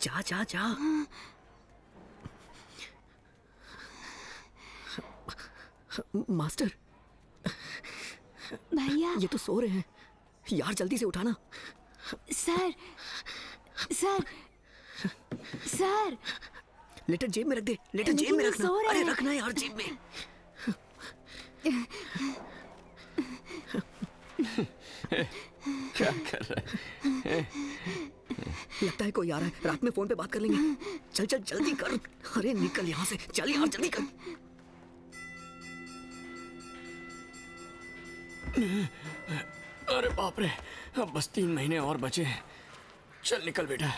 जा जा जा। मास्टर भैया ये तो सो रहे हैं यार, जल्दी से उठाना। सर सर सर लेटर जेब में रख दे, लेटर जेब में रखना। अरे रखना यार जेब में। क्या कर रहा है? लगता है कोई आ रहा है, रात में फोन पे बात कर लेंगे। चल चल जल्दी कर। अरे निकल यहाँ से, चल यार जल्दी कर। अरे बाप रे, अब बस 3 महीने और बचे हैं। चल निकल बेटा।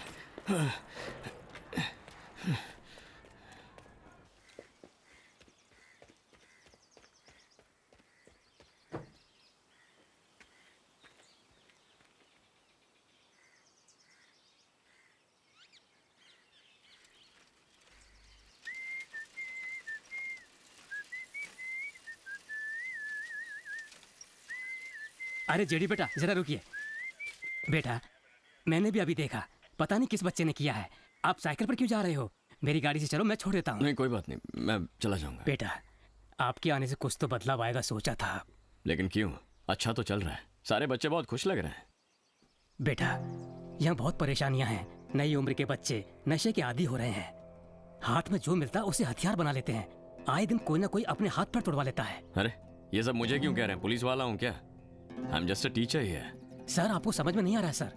अरे जेडी बेटा जरा रुकिए। बेटा मैंने भी अभी देखा, पता नहीं किस बच्चे ने किया है। आप साइकिल पर क्यों जा रहे हो? मेरी गाड़ी से चलो, मैं छोड़ देता हूँ। नहीं कोई बात नहीं, मैं चला जाऊंगा। बेटा आपके आने से कुछ तो बदलाव आएगा सोचा था। लेकिन क्यों? अच्छा तो चल रहा है, सारे बच्चे बहुत खुश लग रहे हैं। बेटा यहाँ बहुत परेशानियां हैं। नई उम्र के बच्चे नशे के आदी हो रहे हैं। हाथ में जो मिलता है उसे हथियार बना लेते हैं। आए दिन कोई ना कोई अपने हाथ पर तोड़वा लेता है। अरे ये सब मुझे क्यों कह रहे हैं? पुलिस वाला हूँ क्या? I am just a teacher here. Sir आपको समझ में नहीं आ रहा है सर।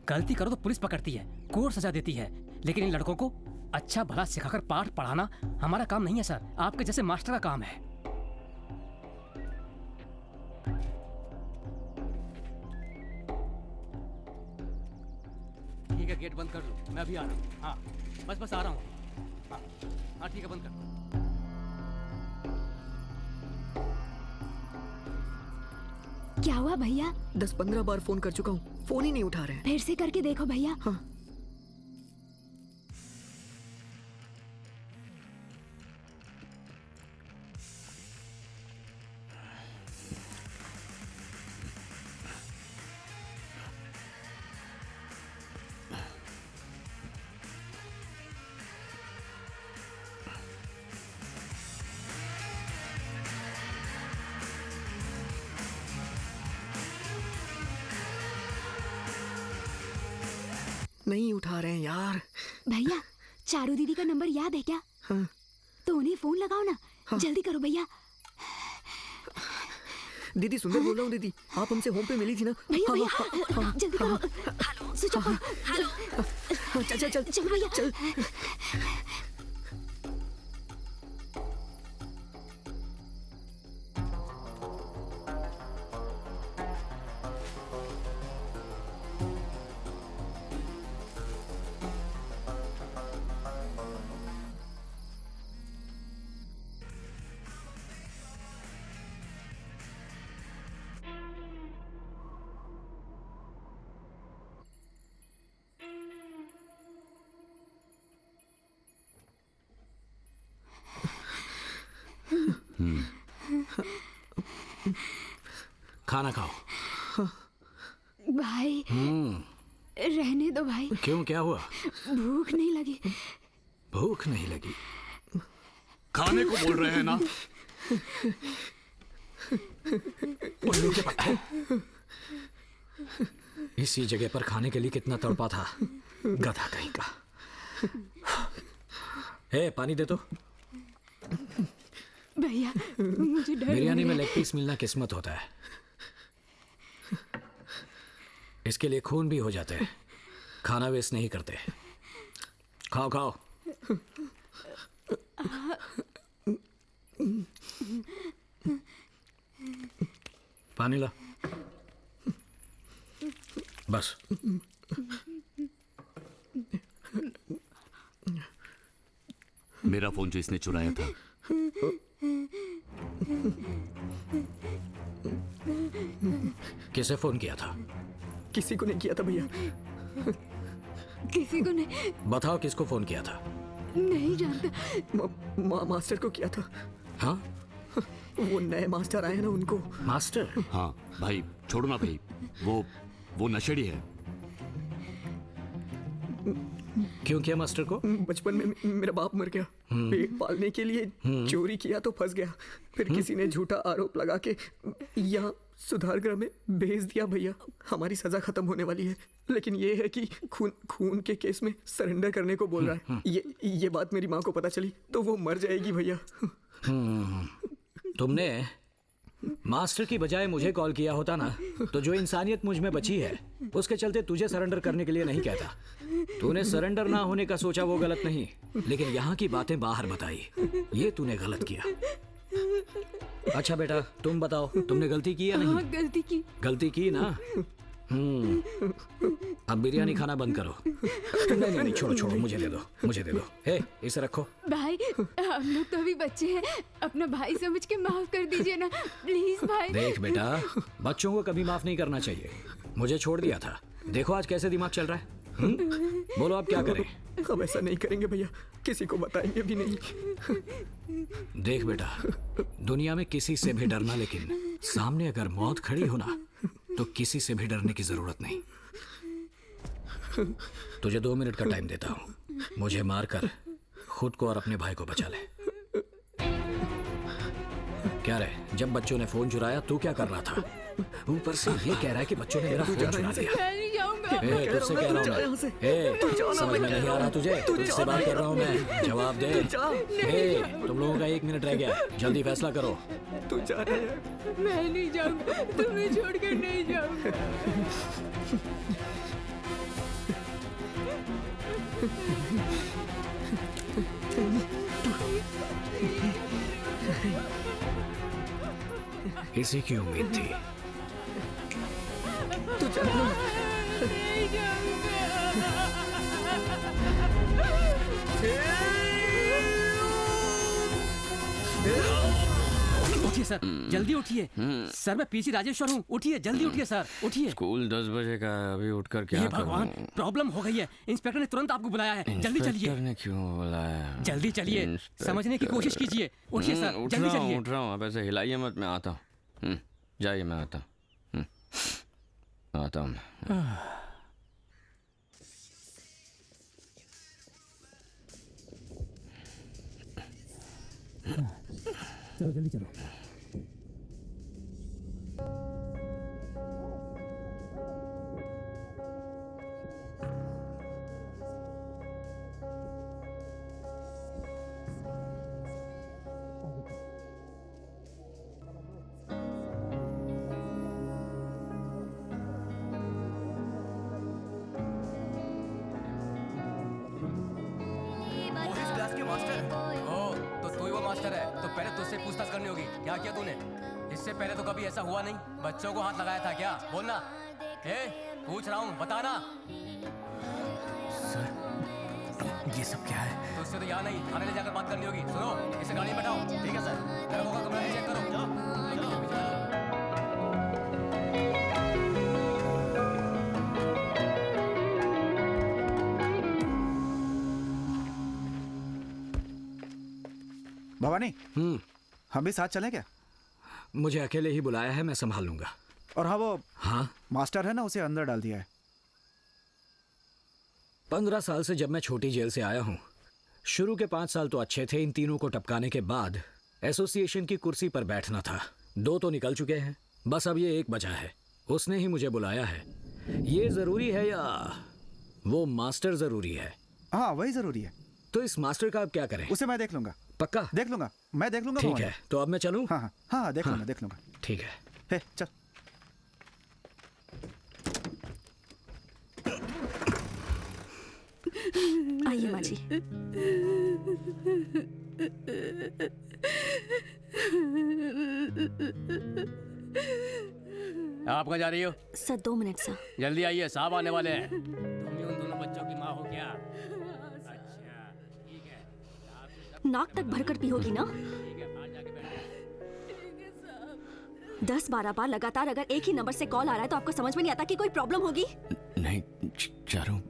गलती करो तो पुलिस पकड़ती है, कोर्ट सजा देती है, लेकिन इन लड़कों को अच्छा भला सिखाकर पाठ पढ़ाना हमारा काम नहीं है सर, आपके जैसे मास्टर का काम है। ठीक है गेट बंद कर लो, मैं अभी आ रहा हूँ। हाँ बस आ रहा हूँ। हाँ ठीक है बंद कर। क्या हुआ भैया? 10-15 बार फोन कर चुका हूँ, फोन ही नहीं उठा रहे हैं। फिर से करके देखो भैया। हाँ। नहीं उठा रहे हैं यार। भैया चारू दीदी का नंबर याद है क्या? हाँ। तो उन्हें फोन लगाओ ना। हाँ। जल्दी करो भैया। दीदी सुंदर बोल रहा हूँ। दीदी आप हमसे होम पे मिली थी ना? भैया हाँ, भैया हाँ, हाँ, जल्दी करो। Hello switch off. हेलो चल चल चल चल भैया चल। खाना खाओ। भाई रहने दो भाई। क्यों, क्या हुआ? भूख नहीं लगी। भूख नहीं लगी? खाने को बोल रहे हैं ना। उल्लू के पत्ते। इसी जगह पर खाने के लिए कितना तड़पा था, गधा कहीं का। हे पानी दे तो। भैया मुझे डर बिरयानी में लेग पीस मिलना किस्मत होता है। इसके लिए खून भी हो जाते हैं। खाना वेस्ट नहीं करते। खाओ खाओ। पानी ला। बस। मेरा फोन जो इसने चुराया था, किसे फोन किया था? किसी को नहीं किया था भैया। किसी को नहीं। बताओ किसको फोन किया था? नहीं जानता। मास्टर को किया था। हाँ वो नए मास्टर आए हैं ना, उनको। मास्टर? हाँ भाई छोड़ो ना भाई, वो नशेड़ी है। क्यों किया मास्टर को? बचपन में मेरा बाप मर गया, पेट पालने के लिए चोरी किया तो फंस गया, फिर किसी ने झूठा आरोप लगा के यहाँ सुधार गृह में भेज दिया। भैया हमारी सजा खत्म होने वाली है, लेकिन ये है कि खून के केस में सरेंडर करने को बोल रहा है। ये बात मेरी माँ को पता चली तो वो मर जाएगी भैया। तुमने मास्टर की बजाय मुझे कॉल किया होता ना, तो जो इंसानियत मुझ में बची है उसके चलते तुझे सरेंडर करने के लिए नहीं कहता। तूने सरेंडर ना होने का सोचा वो गलत नहीं, लेकिन यहाँ की बातें बाहर बताई, ये तूने गलत किया। अच्छा बेटा तुम बताओ, तुमने गलती की या नहीं? हाँ, गलती की ना? अब बिरयानी खाना बंद करो। नहीं छोड़ो, मुझे दे दो। हे इसे रखो। भाई हम लोग तो अभी बच्चे हैं, अपना भाई समझ के माफ कर दीजिए ना प्लीज भाई। देख बेटा, बच्चों को कभी माफ नहीं करना चाहिए। मुझे छोड़ दिया था, देखो आज कैसे दिमाग चल रहा है। बोलो अब क्या करें? हम ऐसा नहीं करेंगे भैया, किसी को बताएंगे भी नहीं। देख बेटा, दुनिया में किसी से भी डरना, लेकिन सामने अगर मौत खड़ी हो ना तो किसी से भी डरने की जरूरत नहीं। तुझे 2 मिनट का टाइम देता हूँ, मुझे मारकर खुद को और अपने भाई को बचा ले। क्या रे, जब बच्चों ने फोन चुराया तू क्या कर रहा था? ऊपर से ये कह रहा है कि बच्चों ने मेरा फोन चुरा लिया। तुझसे कह रहा हूँ मैं, समझ में नहीं आ रहा तुझे? तुझसे बात कर रहा हूँ मैं, जवाब दे। तुम लोगों का 1 मिनट रह गया, जल्दी फैसला करो। तू जा रहा है? मैं नहीं जाऊंगा, तुम्हें छोड़कर नहीं जाऊंगा। इसी की उम्मीद थी। तू जा रहा है? उठिए सर, जल्दी उठिए। सर मैं पीसी राजेश्वर हूँ, उठिए जल्दी उठिए सर, उठिए। स्कूल 10 बजे का है, अभी उठकर क्या ये करूं? भगवान, प्रॉब्लम हो गई है। इंस्पेक्टर ने तुरंत आपको बुलाया है, जल्दी चलिए। इंस्पेक्टर ने क्यों बुलाया? जल्दी चलिए, समझने की कोशिश कीजिए। उठिए सर, जल्दी चलिए। उठ रहा हूँ, अब ऐसे हिलाइए मत, मैं आता हूँ। जाइए, मैं आता हूँ। आता हूँ। चलो जल्दी चलो। पूछताछ करनी होगी। क्या किया तूने? इससे पहले तो कभी ऐसा हुआ नहीं। बच्चों को हाथ लगाया था क्या? बोलना। पूछ रहा हूँ, बताना। सर ये सब क्या है? तो इससे तो यहाँ नहीं, थाने ले जाकर बात करनी होगी। सुनो, इसे गाड़ी में बैठाओ। ठीक है सर, दरोगा का कमरा चेक करो। भवानी, हम भी साथ चलें क्या? मुझे अकेले ही बुलाया है, मैं संभाल लूंगा। और हाँ, वो हाँ मास्टर है ना, उसे अंदर डाल दिया है। 15 साल से जब मैं छोटी जेल से आया हूँ, शुरू के 5 साल तो अच्छे थे। इन तीनों को टपकाने के बाद एसोसिएशन की कुर्सी पर बैठना था। 2 तो निकल चुके हैं, बस अब ये 1 बचा है। उसने ही मुझे बुलाया है। ये जरूरी है या वो मास्टर जरूरी है? हाँ, वही जरूरी है। तो इस मास्टर का अब क्या करें? उसे मैं देख लूंगा। पक्का? देख लूंगा, मैं देख लूंगा। ठीक है, तो अब मैं चलूं? हाँ हाँ हाँ, देख लूंगा, देख लूंगा। ठीक है। हे चल। आइए माँ जी। आप कहाँ जा रही हो? Sir 2 minute sir. जल्दी आइए, साहब आने वाले हैं। तुम ही उन दोनों बच्चों की माँ हो क्या? अच्छा ठीक है। नाक तक भरकर पी होगी ना? 10-12 बार लगातार अगर एक ही नंबर से कॉल आ रहा है तो आपको समझ में नहीं आता कि कोई प्रॉब्लम होगी? नहीं चारू।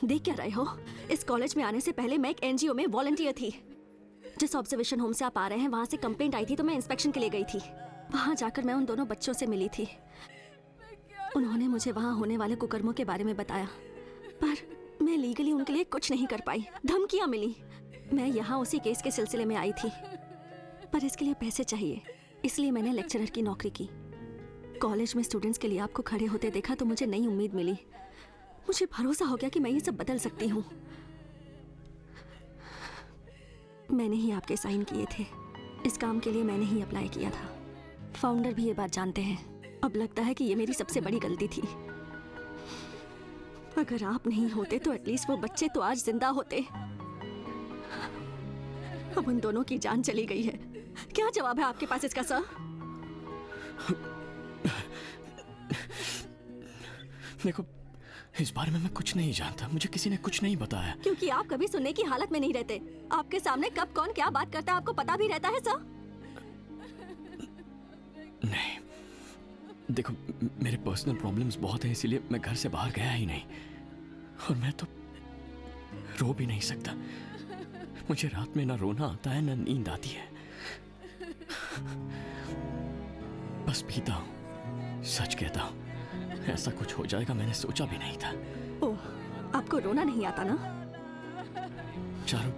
देख क्या रहे हो? इस कॉलेज में आने से पहले मैं एक एनजीओ में वॉलंटियर थी। जिस ऑब्जर्वेशन होम से आप आ रहे हैं वहाँ से कंप्लेंट आई थी तो मैं इंस्पेक्शन के लिए गई थी। वहाँ जाकर मैं उन दोनों बच्चों से मिली थी। उन्होंने मुझे वहाँ होने वाले कुकर्मों के बारे में बताया, पर मैं लीगली उनके लिए कुछ नहीं कर पाई, धमकियां मिली। मैं यहाँ उसी केस के सिलसिले में आई थी, पर इसके लिए पैसे चाहिए, इसलिए मैंने लेक्चरर की नौकरी की। कॉलेज में स्टूडेंट्स के लिए आपको खड़े होते देखा तो मुझे नई उम्मीद मिली। मुझे भरोसा हो गया कि मैं ये सब बदल सकती हूँ। मैंने ही आपके साइन किए थे, इस काम के लिए मैंने ही अप्लाई किया था। फाउंडर भी ये बात जानते हैं। अब लगता है कि ये मेरी सबसे बड़ी गलती थी। अगर आप नहीं होते तो एटलीस्ट वो बच्चे तो आज जिंदा होते। अब उन दोनों की जान चली गई है। क्या जवाब है आपके पास इसका सर? देखो, इस बारे में मैं कुछ नहीं जानता, मुझे किसी ने कुछ नहीं बताया। क्योंकि आप कभी सुनने की हालत में नहीं रहते। आपके सामने कब कौन क्या बात करता है आपको पता भी रहता है सर? नहीं, देखो मेरे पर्सनल प्रॉब्लम्स बहुत हैं, इसीलिए मैं घर से बाहर गया ही नहीं। और मैं तो रो भी नहीं सकता। मुझे रात में ना रोना आता है ना नींद आती है। बस पीता हूँ, सच कहता हूँ। ऐसा कुछ हो जाएगा मैंने सोचा भी नहीं था। ओह, आपको रोना नहीं आता ना? चारू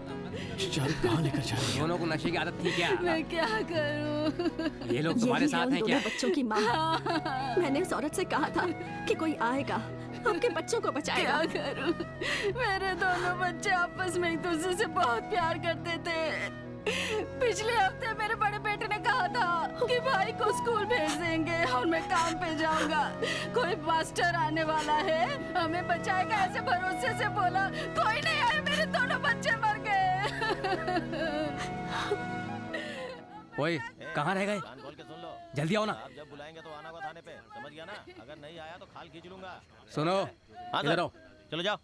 कहाँ लेकर जा रही है? दोनों को नशे की आदत थी क्या? मैं क्या करूं? ये लोग तुम्हारे यही है साथ उन हैं क्या? दोनों बच्चों की माँ। मैंने उस औरत से कहा था कि कोई आएगा, आपके बच्चों को बचाएगा। क्या करूं? मेरे दोनों बच्चे आपस में एक दूसरे से बहुत प्यार करते थे। पिछले हफ्ते मेरे बड़े बेटे ने कहा था कि भाई को स्कूल भेज देंगे और मैं काम पे जाऊंगा। कोई मास्टर आने वाला है, हमें बचाएगा, ऐसे भरोसे से बोला। कोई नहीं आया, मेरे दोनों बच्चे मर गए। ओए, कहाँ रह गए? कान खोल के सुन लो। जल्दी आओ ना। आप जब बुलाएंगे तो आना होगा थाने पे, समझ गया ना? अगर नहीं आया तो खाल खींच लूंगा। सुनो, हाँ इधर सर, आओ। चलो जाओ।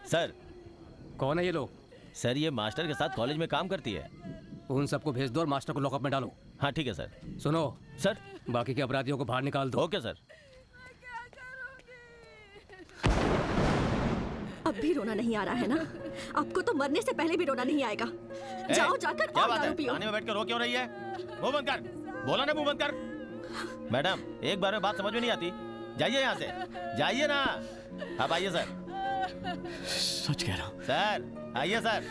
सर, कौन है ये लोग? सर ये मास्टर के साथ कॉलेज में काम करती है। उन सबको भेज दो और मास्टर को लॉकअप में डालो। हाँ ठीक है सर। सुनो सर, बाकी के अपराधियों को बाहर निकाल दो। Okay sir. अब भी रोना नहीं आ रहा है ना? आपको तो मरने से पहले भी रोना नहीं आएगा। जाओ जाकर क्या और बात दारू है? पियो। थाने में बैठ कर रो क्यों रही है? मुंह बंद कर। बोला ना मुंह बंद कर। मैडम, एक बार में बात समझ में नहीं आती। जाइए यहाँ से, जाइए ना। आप आइए सर। सच कह रहा हूँ सर, आइए सर।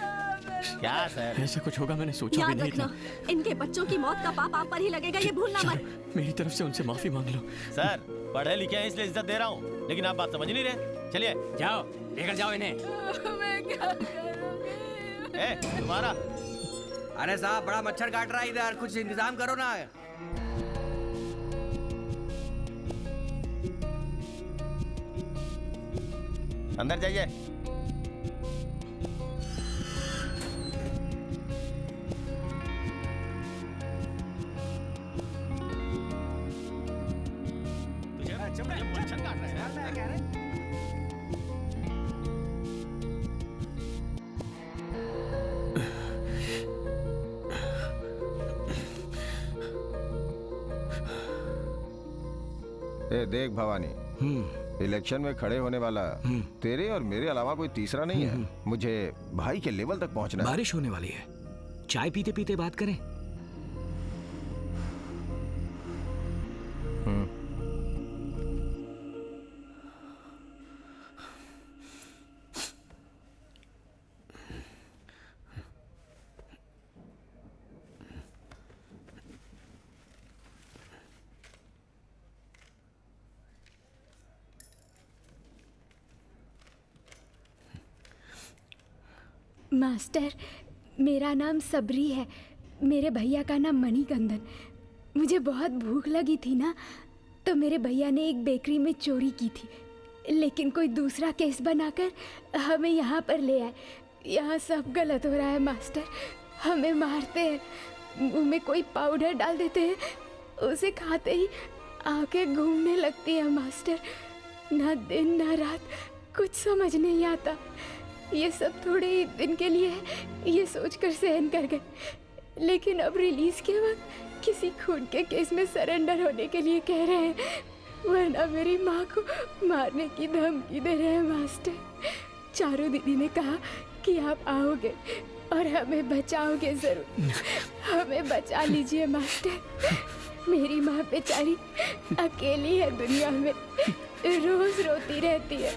क्या सर? ऐसा कुछ होगा मैंने सोचा भी याद नहीं रखना, था। इनके बच्चों की मौत का पाप आप पर ही लगेगा, ये भूलना मत। मेरी तरफ से उनसे माफी मांग लो। सर, पढ़े लिखे हैं इसलिए इज्जत दे रहा हूँ, लेकिन आप बात समझ नहीं रहे। चलिए जाओ, लेकर जाओ इन्हें। मैं क्या करूंगी? ए, तुम्हारा। अरे साहब, बड़ा मच्छर काट रहा है इधर, कुछ इंतजाम करो ना। अंदर जाइए। तुझे मच्छर काट रहा है? ए देख भवानी, इलेक्शन में खड़े होने वाला तेरे और मेरे अलावा कोई तीसरा नहीं है। मुझे भाई के लेवल तक पहुंचना है। बारिश होने वाली है, चाय पीते पीते बात करें। मास्टर, मेरा नाम सबरी है। मेरे भैया का नाम मणिकंदन। मुझे बहुत भूख लगी थी ना, तो मेरे भैया ने एक बेकरी में चोरी की थी, लेकिन कोई दूसरा केस बनाकर हमें यहाँ पर ले आए। यहाँ सब गलत हो रहा है मास्टर। हमें मारते हैं, मुंह में कोई पाउडर डाल देते हैं, उसे खाते ही आंखें घूमने लगती हैं मास्टर। ना दिन ना रात, कुछ समझ नहीं आता। ये सब थोड़े ही दिन के लिए है, ये सोचकर सहन कर गए, लेकिन अब रिलीज के वक्त किसी खून के केस में सरेंडर होने के लिए कह रहे हैं, वरना मेरी माँ को मारने की धमकी दे रहे हैं मास्टर। चारू दीदी ने कहा कि आप आओगे और हमें बचाओगे जरूर। हमें बचा लीजिए मास्टर। मेरी माँ बेचारी अकेली है दुनिया में। रोज रोती रहती है।